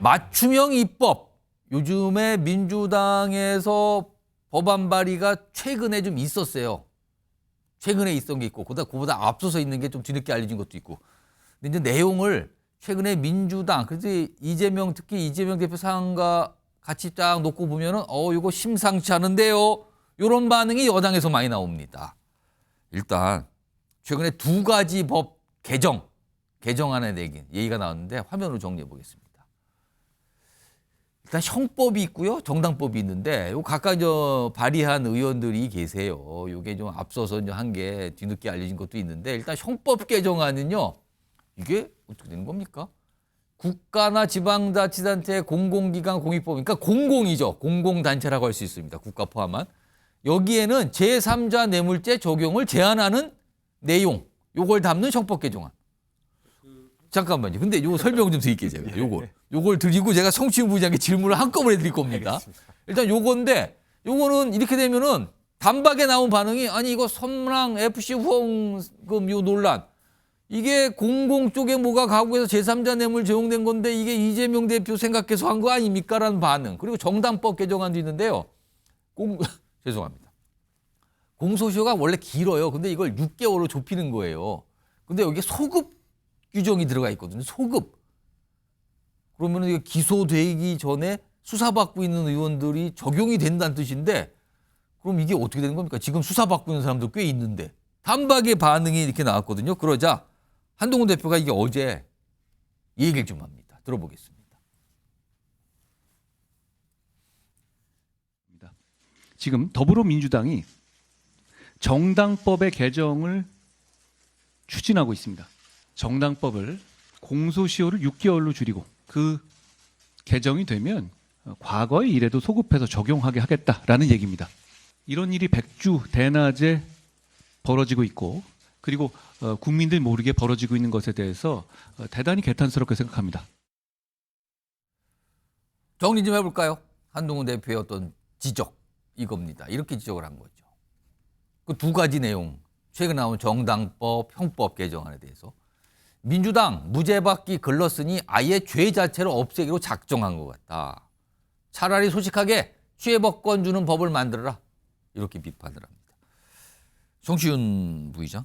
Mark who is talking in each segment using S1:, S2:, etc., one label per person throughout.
S1: 맞춤형 입법. 요즘에 민주당에서 법안 발의가 최근에 좀 있었어요. 최근에 있었던 게 있고 그보다 앞서서 있는 게 좀 뒤늦게 알려진 것도 있고. 근데 이제 내용을 최근에 민주당, 그래서 이재명, 특히 이재명 대표 상황과 같이 딱 놓고 보면은 이거 심상치 않은데요. 이런 반응이 여당에서 많이 나옵니다. 일단 최근에 두 가지 법 개정안에 대한 얘기가 나왔는데 화면으로 정리해 보겠습니다. 일단 형법이 있고요, 정당법이 있는데 요 각각 발의한 의원들이 계세요. 요게 좀 앞서서 한 게 뒤늦게 알려진 것도 있는데 일단 형법 개정안은요, 이게 어떻게 되는 겁니까? 국가나 지방자치단체 공공기관 공익법, 그러니까 공공이죠. 공공단체라고 할 수 있습니다. 국가 포함한. 여기에는 제3자 뇌물죄 적용을 제한하는 내용, 요걸 담는 형법 개정안. 잠깐만요. 근데 요거 설명 좀 드릴게요, 제가. 요걸 드리고 제가 성추행 부장에게 질문을 한꺼번에 드릴 겁니다. 일단 요건데, 요거는 이렇게 되면은 단박에 나온 반응이 아니 이거 선랑 FC 후원금 요 논란. 이게 공공 쪽에 뭐가 가고해서 제3자 뇌물 적용된 건데 이게 이재명 대표 생각해서 한 거 아닙니까? 라는 반응. 그리고 정당법 개정안도 있는데요. 죄송합니다. 공소시효가 원래 길어요. 근데 이걸 6개월로 좁히는 거예요. 근데 여기에 소급 규정이 들어가 있거든요. 소급. 그러면 이게 기소되기 전에 수사받고 있는 의원들이 적용이 된다는 뜻인데 그럼 이게 어떻게 되는 겁니까? 지금 수사받고 있는 사람도 꽤 있는데 단박에 반응이 이렇게 나왔거든요. 그러자 한동훈 대표가 이게 어제 이 얘기를 좀 합니다. 들어보겠습니다.
S2: 지금 더불어민주당이 정당법의 개정을 추진하고 있습니다. 정당법을 공소시효를 6개월로 줄이고 그 개정이 되면 과거의 일에도 소급해서 적용하게 하겠다라는 얘기입니다. 이런 일이 백주 대낮에 벌어지고 있고 그리고 국민들 모르게 벌어지고 있는 것에 대해서 대단히 개탄스럽게 생각합니다.
S1: 정리 좀 해볼까요? 한동훈 대표의 어떤 지적 이겁니다. 이렇게 지적을 한 거죠. 그 두 가지 내용, 최근 나온 정당법, 형법 개정안에 대해서 민주당 무죄받기 글렀으니 아예 죄 자체를 없애기로 작정한 것 같다. 차라리 소식하게 취해법권 주는 법을 만들어라. 이렇게 비판을 합니다. 정치윤 부의장,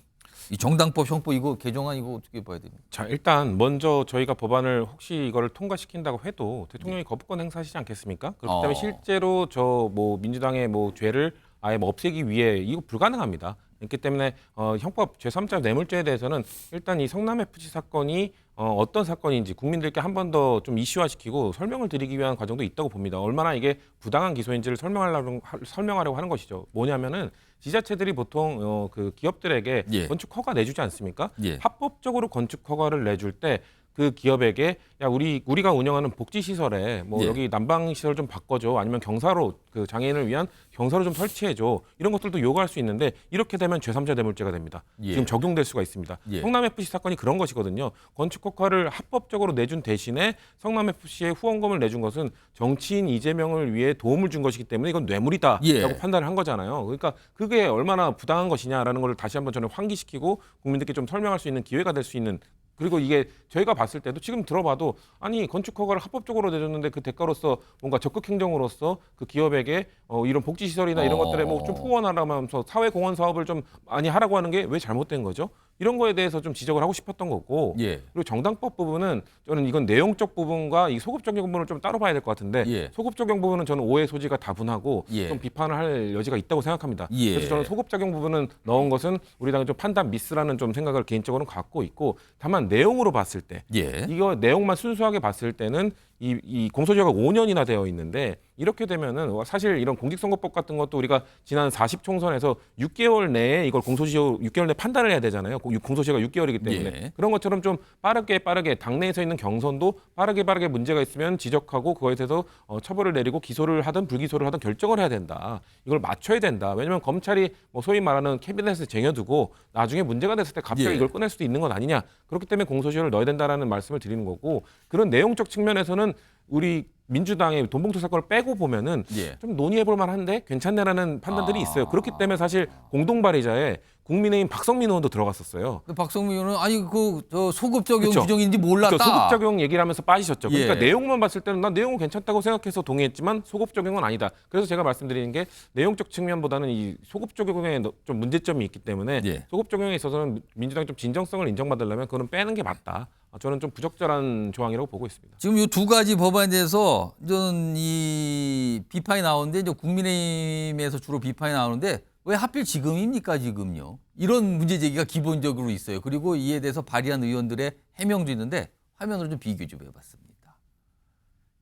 S1: 이 정당법, 형법 이거 개정안 이거 어떻게 봐야 됩니까?
S3: 자, 일단 먼저 저희가 법안을 혹시 이거를 통과시킨다고 해도 대통령이 거부권 행사하시지 않겠습니까? 그렇기 때문에 실제로 저 민주당의 죄를 아예 없애기 위해 이거 불가능합니다. 그렇기 때문에 형법 제3자 뇌물죄에 대해서는 일단 이 성남 FC 사건이 어떤 사건인지 국민들께 한 번 더 좀 이슈화시키고 설명을 드리기 위한 과정도 있다고 봅니다. 얼마나 이게 부당한 기소인지를 설명하려고 하는 것이죠. 뭐냐면은 지자체들이 보통 그 기업들에게 건축 허가 내주지 않습니까? 합법적으로 건축 허가를 내줄 때 그 기업에게 야 우리가 운영하는 복지 시설에 여기 난방 시설 좀 바꿔줘 아니면 경사로 그 장애인을 위한 경사로 좀 설치해줘 이런 것들도 요구할 수 있는데 이렇게 되면 제3자 뇌물죄가 됩니다. 지금 적용될 수가 있습니다. 성남 FC 사건이 그런 것이거든요. 건축 허가를 합법적으로 내준 대신에 성남 FC에 후원금을 내준 것은 정치인 이재명을 위해 도움을 준 것이기 때문에 이건 뇌물이다라고 판단을 한 거잖아요. 그러니까 그게 얼마나 부당한 것이냐라는 걸 다시 한번 저는 환기시키고 국민들께 좀 설명할 수 있는 기회가 될 수 있는. 그리고 이게 저희가 봤을 때도 지금 들어봐도 아니 건축 허가를 합법적으로 내줬는데 그 대가로서 뭔가 적극 행정으로서 그 기업에게 이런 복지 시설이나 이런 것들에 좀 후원하라면서 사회 공헌 사업을 좀 많이 하라고 하는 게 왜 잘못된 거죠? 이런 거에 대해서 좀 지적을 하고 싶었던 거고 그리고 정당법 부분은 저는 이건 내용적 부분과 이 소급 적용 부분을 좀 따로 봐야 될 것 같은데 소급 적용 부분은 저는 오해 소지가 다분하고 좀 비판을 할 여지가 있다고 생각합니다. 그래서 저는 소급 적용 부분은 넣은 것은 우리 당의 좀 판단 미스라는 좀 생각을 개인적으로는 갖고 있고 다만 내용으로 봤을 때 이거 내용만 순수하게 봤을 때는 이 공소시효가 5년이나 되어 있는데 이렇게 되면은 사실 이런 공직선거법 같은 것도 우리가 지난 40총선에서 6개월 내에 이걸 공소시효 6개월 내에 판단을 해야 되잖아요. 공소시효가 6개월이기 때문에 그런 것처럼 좀 빠르게 당내에서 있는 경선도 빠르게 문제가 있으면 지적하고 그거에 대해서 처벌을 내리고 기소를 하든 불기소를 하든 결정을 해야 된다. 이걸 맞춰야 된다. 왜냐하면 검찰이 소위 말하는 캐비넷에 쟁여두고 나중에 문제가 됐을 때 갑자기 이걸 꺼낼 수도 있는 것 아니냐. 그렇기 때문에 공소시효를 넣어야 된다라는 말씀을 드리는 거고 그런 내용적 측면에서는 우리 민주당의 돈봉투 사건을 빼고 보면은 좀 논의해볼 만한데 괜찮네라는 판단들이 있어요. 그렇기 때문에 사실 공동 발의자에 국민의힘 박성민 의원도 들어갔었어요.
S1: 근데 박성민 의원은 아니 저 소급 적용
S3: 그쵸.
S1: 규정인지 몰랐다.
S3: 그러니까 소급 적용 얘기를 하면서 빠지셨죠. 그러니까
S1: 예.
S3: 내용만 봤을 때는 난 내용은 괜찮다고 생각해서 동의했지만 소급 적용은 아니다. 그래서 제가 말씀드리는 게 내용적 측면보다는 이 소급 적용에 좀 문제점이 있기 때문에
S1: 예.
S3: 소급 적용에 있어서는 민주당이 좀 진정성을 인정받으려면 그거는 빼는 게 맞다. 저는 좀 부적절한 조항이라고 보고 있습니다.
S1: 지금 이 두 가지 법안에 대해서 저는 이 비판이 나오는데 이제 국민의힘에서 주로 비판이 나오는데 왜 하필 지금입니까 지금요? 이런 문제 제기가 기본적으로 있어요. 그리고 이에 대해서 발의한 의원들의 해명도 있는데 화면으로 좀 비교 좀 해봤습니다.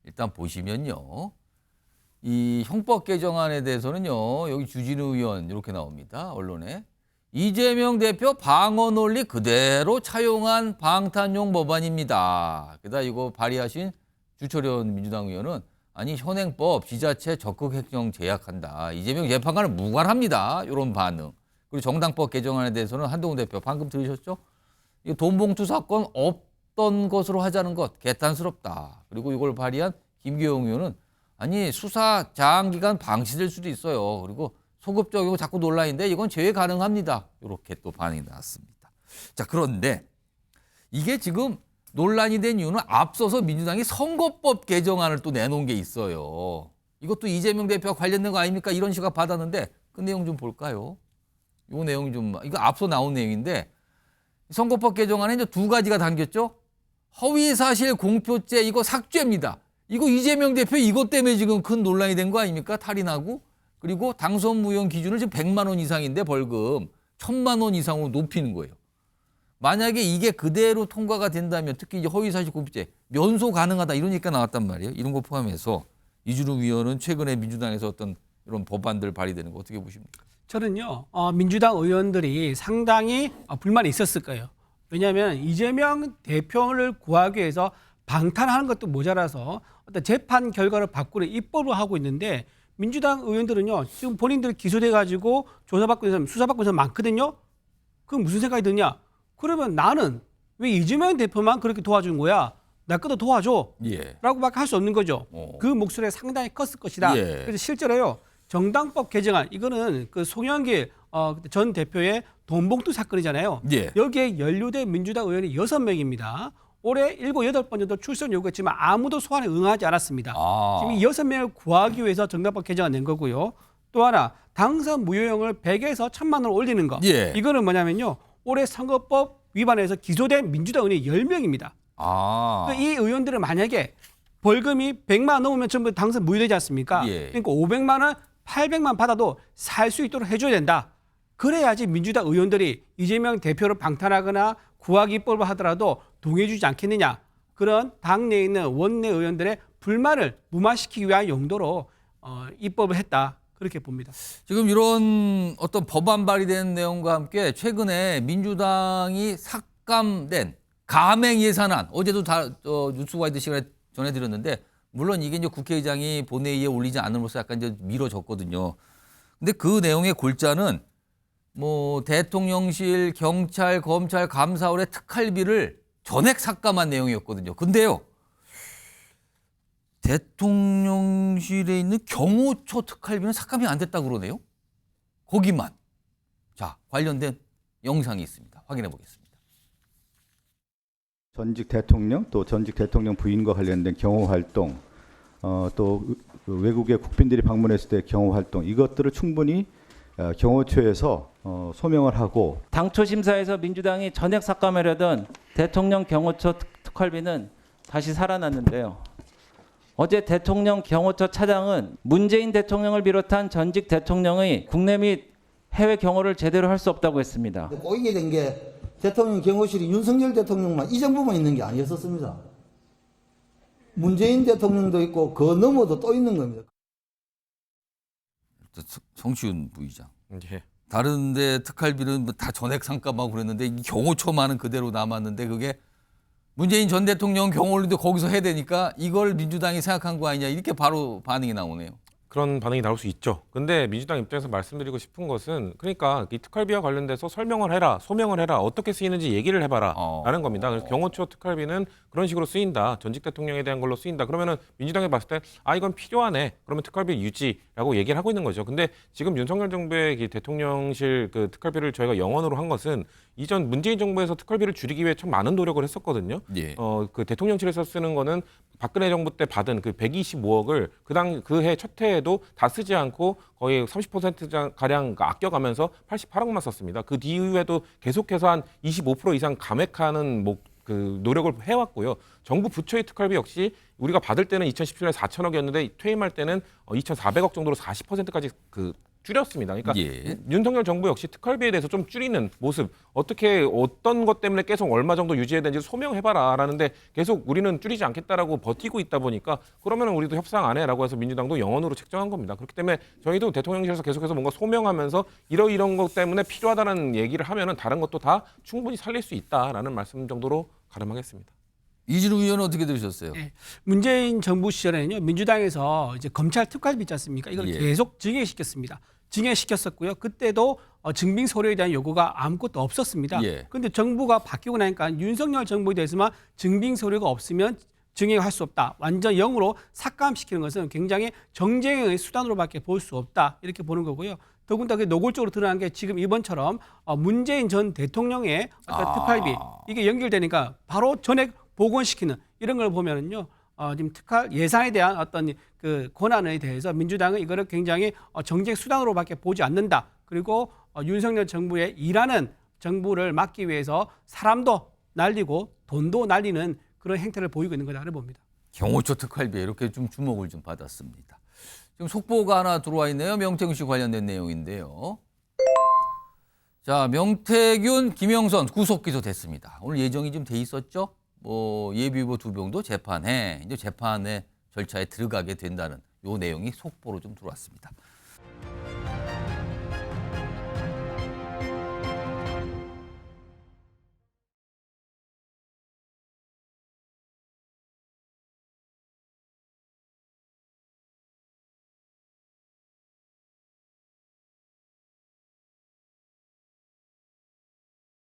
S1: 일단 보시면요. 이 형법 개정안에 대해서는요. 여기 주진우 의원 이렇게 나옵니다. 언론에. 이재명 대표 방어 논리 그대로 차용한 방탄용 법안입니다. 게다가 이거 발의하신 주철현 민주당 의원은 아니 현행법 지자체 적극 획정 제약한다. 이재명 재판관은 무관합니다. 이런 반응. 그리고 정당법 개정안에 대해서는 한동훈 대표 방금 들으셨죠? 이 돈봉투 사건 없던 것으로 하자는 것 개탄스럽다. 그리고 이걸 발의한 김규영 의원은 아니 수사 장기간 방치될 수도 있어요. 그리고 소급 적용 자꾸 논란인데 이건 제외 가능합니다. 이렇게 또 반응이 나왔습니다. 자, 그런데 이게 지금 논란이 된 이유는 앞서서 민주당이 선거법 개정안을 또 내놓은 게 있어요. 이것도 이재명 대표와 관련된 거 아닙니까? 이런 시각 받았는데 그 내용 좀 볼까요? 이 내용이 좀 이거 앞서 나온 내용인데 선거법 개정안에 이제 두 가지가 담겼죠. 허위사실 공표죄 이거 삭제입니다. 이거 이재명 대표 이것 때문에 지금 큰 논란이 된 거 아닙니까? 탈인하고. 그리고 당선 무효 기준은 지금 100만 원 이상인데 벌금 1000만 원 이상으로 높이는 거예요. 만약에 이게 그대로 통과가 된다면 특히 이제 허위사실 공표죄 면소 가능하다 이런 얘기가 나왔단 말이에요. 이런 거 포함해서 이준우 위원은 최근에 민주당에서 어떤 이런 법안들 발의되는 거 어떻게 보십니까?
S4: 저는요, 민주당 의원들이 상당히 불만이 있었을 거예요. 왜냐하면 이재명 대표를 구하기 위해서 방탄하는 것도 모자라서 어떤 재판 결과를 바꾸는 입법을 하고 있는데 민주당 의원들은요, 지금 본인들 기소돼 가지고 조사받고 있는 사람, 수사받고 있는 사람 많거든요. 그럼 무슨 생각이 드냐? 그러면 나는 왜 이재명 대표만 그렇게 도와준 거야? 나 것도 도와줘.
S1: 예.
S4: 라고밖에 할 수 없는 거죠. 그 목소리가 상당히 컸을 것이다.
S1: 예.
S4: 그래서 실제로요, 정당법 개정안, 이거는 그 송영길 전 대표의 돈봉투 사건이잖아요.
S1: 예.
S4: 여기에 연루된 민주당 의원이 6명입니다. 올해 7, 8번 정도 출석 요구했지만 아무도 소환에 응하지 않았습니다. 지금 이 6명을 구하기 위해서 정당법 개정안 낸 거고요. 또 하나, 당선 무효형을 100에서 1000만 원 올리는 거.
S1: 예.
S4: 이거는 뭐냐면요, 올해 선거법 위반해서 기소된 민주당 의원이 10명입니다. 그러니까 이 의원들은 만약에 벌금이 100만 원 넘으면 전부 당선 무효되지 않습니까?
S1: 예.
S4: 그러니까 500만 원, 800만 받아도 살 수 있도록 해줘야 된다. 그래야지 민주당 의원들이 이재명 대표를 방탄하거나 구하기 입법을 하더라도 동의해주지 않겠느냐. 그런 당내에 있는 원내 의원들의 불만을 무마시키기 위한 용도로 입법을 했다. 그렇게 봅니다.
S1: 지금 이런 어떤 법안 발의된 내용과 함께 최근에 민주당이 삭감된 가맹 예산안 어제도 다 뉴스와이드 시간에 전해드렸는데 물론 이게 이제 국회의장이 본회의에 올리지 않음으로써 약간 이제 미뤄졌거든요. 근데 그 내용의 골자는 뭐 대통령실, 경찰, 검찰, 감사원의 특활비를 전액 삭감한 내용이었거든요. 근데요. 대통령실에 있는 경호처 특활비는 삭감이 안 됐다고 그러네요. 거기만. 자, 관련된 영상이 있습니다. 확인해 보겠습니다.
S5: 전직 대통령 또 전직 대통령 부인과 관련된 경호 활동, 또 외국의 국빈들이 방문했을 때 경호 활동 이것들을 충분히 경호처에서 소명을 하고
S6: 당초 심사에서 민주당이 전액 삭감하려던 대통령 경호처 특활비는 다시 살아났는데요. 어제 대통령 경호처 차장은 문재인 대통령을 비롯한 전직 대통령의 국내 및 해외 경호를 제대로 할 수 없다고 했습니다.
S7: 꼬이게 된 게 대통령 경호실이 윤석열 대통령만 이 정부만 있는 게 아니었었습니다. 문재인 대통령도 있고 그 너머도 또 있는 겁니다.
S1: 성시훈 부의장.
S3: 예.
S1: 다른 데 특활비는 뭐다 전액 삭감하고 그랬는데 이 경호처만은 그대로 남았는데 그게 문재인 전 대통령 경호를도 거기서 해야 되니까 이걸 민주당이 생각한 거 아니냐 이렇게 바로 반응이 나오네요.
S3: 그런 반응이 나올 수 있죠. 근데 민주당 입장에서 말씀드리고 싶은 것은 그러니까 이 특활비와 관련돼서 설명을 해라, 소명을 해라, 어떻게 쓰이는지 얘기를 해봐라 라는 겁니다. 그래서 경호처 특활비는 그런 식으로 쓰인다. 전직 대통령에 대한 걸로 쓰인다. 그러면은 민주당이 봤을 때 이건 필요하네. 그러면 특활비 유지라고 얘기를 하고 있는 거죠. 근데 지금 윤석열 정부의 이 대통령실 그 특활비를 저희가 영원으로 한 것은 이전 문재인 정부에서 특활비를 줄이기 위해 참 많은 노력을 했었거든요.
S1: 예.
S3: 그 대통령실에서 쓰는 거는 박근혜 정부 때 받은 그 125억을 그해 첫 해에도 다 쓰지 않고 거의 30% 가량 아껴가면서 88억만 썼습니다. 그 뒤에도 계속해서 한 25% 이상 감액하는 그 노력을 해왔고요. 정부 부처의 특활비 역시 우리가 받을 때는 2017년에 4천억이었는데 퇴임할 때는 2,400억 정도로 40%까지 그 줄였습니다. 그러니까
S1: 예.
S3: 윤석열 정부 역시 특활비에 대해서 좀 줄이는 모습, 어떻게 어떤 것 때문에 계속 얼마 정도 유지해야 되는지 소명해봐라라는데 계속 우리는 줄이지 않겠다라고 버티고 있다 보니까 그러면 우리도 협상 안 해라고 해서 민주당도 영원으로 책정한 겁니다. 그렇기 때문에 저희도 대통령실에서 계속해서 뭔가 소명하면서 이런 것 때문에 필요하다는 얘기를 하면은 다른 것도 다 충분히 살릴 수 있다라는 말씀 정도로 가름하겠습니다.
S1: 이진우 의원은 어떻게 들으셨어요?
S4: 네. 문재인 정부 시절에는요, 민주당에서 이제 검찰 특활비 있지 않습니까? 이걸
S1: 예.
S4: 계속 증액시켰습니다. 증액시켰었고요. 그때도 증빙 서류에 대한 요구가 아무것도 없었습니다.
S1: 예.
S4: 그런데 정부가 바뀌고 나니까 윤석열 정부에 대해서만 증빙 서류가 없으면 증액할 수 없다. 완전 0으로 삭감시키는 것은 굉장히 정쟁의 수단으로밖에 볼 수 없다. 이렇게 보는 거고요. 더군다나 노골적으로 드러난 게 지금 이번처럼 문재인 전 대통령의 어떤 특활비 이게 연결되니까 바로 전액 복원시키는 이런 걸 보면은요. 지금 특활 예산에 대한 어떤 그 권한에 대해서 민주당은 이거를 굉장히 정쟁 수단으로밖에 보지 않는다. 그리고 윤석열 정부의 일하는 정부를 막기 위해서 사람도 날리고 돈도 날리는 그런 행태를 보이고 있는 거다를 봅니다.
S1: 경호처 특활비 이렇게 좀 주목을 좀 받았습니다. 지금 속보가 하나 들어와 있네요. 명태균 씨 관련된 내용인데요. 자, 명태균, 김영선 구속 기소됐습니다. 오늘 예정이 좀 돼 있었죠. 예비후보 2명도 재판에 절차에 들어가게 된다는 요 내용이 속보로 좀 들어왔습니다.